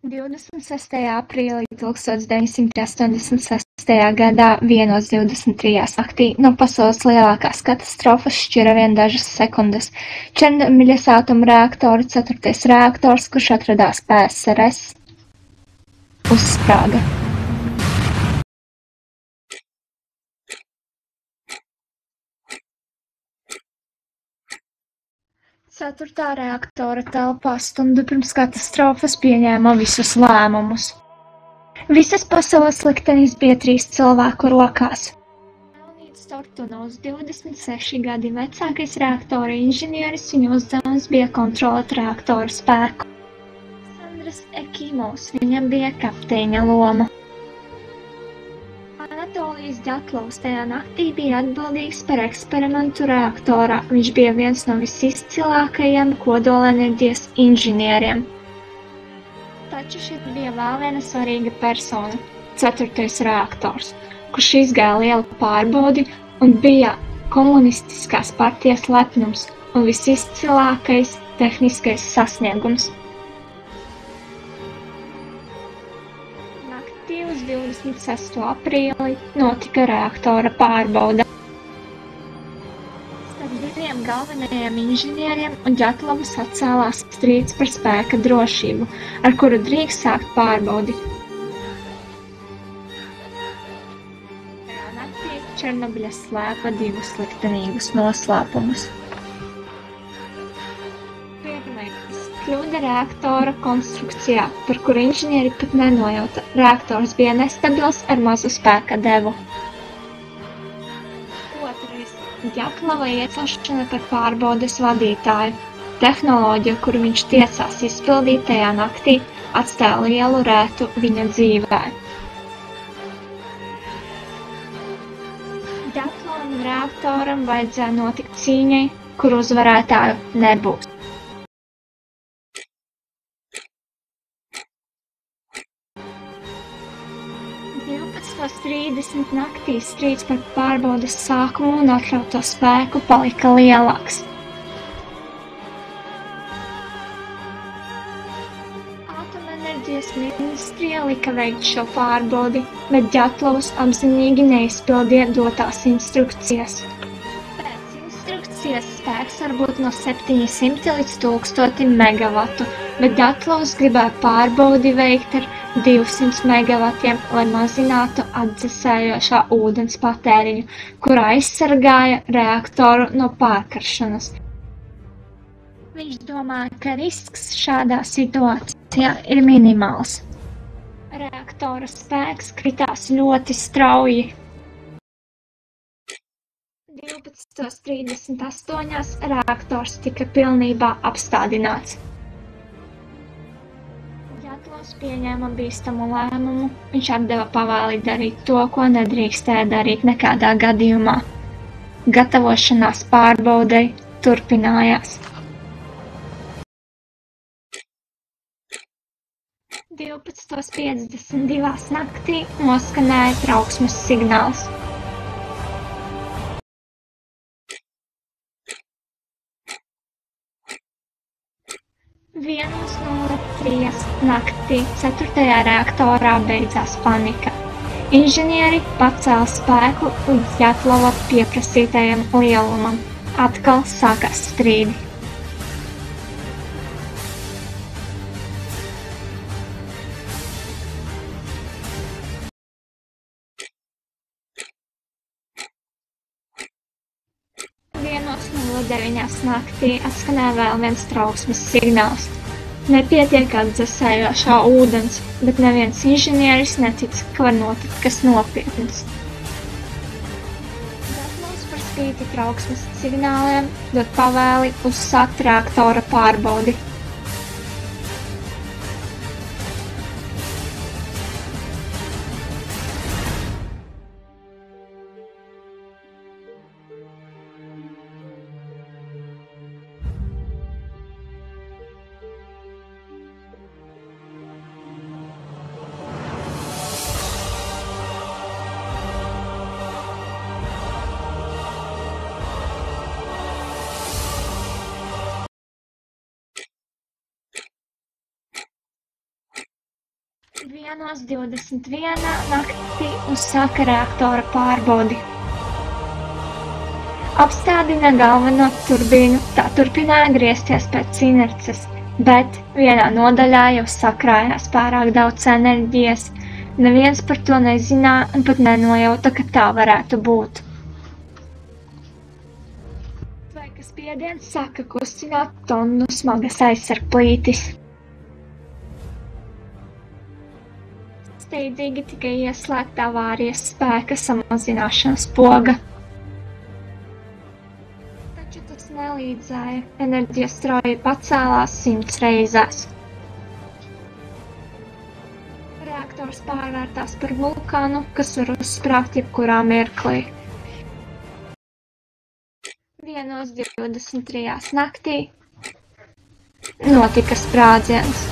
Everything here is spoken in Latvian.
26. aprīlī 1986. gadā 1:23 naktī no pasaules lielākās katastrofas šķira vien dažas sekundes. Černobiļas atomreaktora 4. reaktors, kurš atradās PSRS, uzsprāga. Ceturtā reaktora telpā stundu pirms katastrofas pieņēma visus lēmumus. Visas pasaules liktenis bija 3 cilvēku rokās. Leonīds Tortunovs, 26 gadi vecākais reaktora inženieris, viņa uzdevums bija kontrolēt reaktoru spēku. Aleksandrs Ekimovs, viņam bija kapteiņa loma. Anatolijs Ģatlovs tajā naktī bija atbildīgs par eksperimentu reaktorā. Viņš bija viens no visizcilākajiem kodolenerģijas inženieriem. Taču šeit bija vēl viena svarīga persona – 4. reaktors, kurš izgāja lielu pārbaudi un bija komunistiskās partijas lepnums un visizcilākais tehniskais sasniegums. Uz 26. aprīli notika reaktora pārbaude. Starp diviem galvenajiem inženieriem un Ģatlovu sacēlās strīds par spēka drošību, ar kuru drīkst sākt pārbaudi. Tajā naktī Černobiļa slēpa 2 liktenīgus noslēpumus. Kļūda reaktora konstrukcijā, par kuru inženieri pat nenojauta. Reaktors bija nestabils ar mazu spēka devu. Otrais – Ģatlova iecelšana par pārbaudes vadītāju. Tehnoloģija, kuru viņš tiesās izpildīt tajā naktī, atstāja lielu rētu viņa dzīvē. Ģatlovam un reaktoram vajadzēja notikt cīņai, kur uzvarētāju nebūs. 12:30 naktī strīds par pārbaudes sākumu un atļauto spēku palika lielāks. Atomenerģijas ministrija lika veikt šo pārbaudi, bet Ģatlovs apzinīgi neizpildīja dotās instrukcijas. Pēc instrukcijas spēks var būt no 700 līdz 1000 megavatu, bet Ģatlovs gribēja pārbaudi veikt ar 200 megavatiem, lai mazinātu atdzesējošā ūdens patēriņu, kura aizsargāja reaktoru no pārkaršanas. Viņš domāja, ka risks šādā situācijā ir minimāls. Reaktora spēks kritās ļoti strauji. 12:38 reaktors tika pilnībā apstādināts. Ģatlovs pieņēma bīstamu lēmumu. Viņš atdeva pavēli darīt to, ko nedrīkstēja darīt nekādā gadījumā. Gatavošanās pārbaudei turpinājās. 12:52 naktī noskanēja trauksmes signāls. 1:03 naktī 4. reaktorā beidzās panika. Inženieri pacēla spēku līdz Ģatlova pieprasītajam lielumam. Atkal sākās strīdi. No 9 naktī atskanēja vēl viens trauksmes signāls. Nepietiek atdzesējošā ūdens, bet neviens inženieris netic, ka var notikt kas nopietns. Ģatlovs par spīti trauksmes signāliem dod pavēli uzsākt reaktora pārbaudi. 1:21 naktī uzsāka reaktora pārbaudi. Apstādina galveno turbīnu, tā turpināja griezties pēc inerces, bet vienā nodaļā jau sakrājās pārāk daudz enerģijas. Neviens par to nezināja un pat nenojauta, ka tā varētu būt. Sveika spiediens sāka kustināt tonu smagas aizsargplītis. Steidzīgi tika ieslēgta avārijas spēka samazināšanas poga. Taču tas nelīdzēja, enerģija strauji pacēlās 100 reizēs. Reaktors pārvērtās par vulkānu, kas var uzsprāgt jebkurā mirklī. 1:23 naktī notika sprādziens.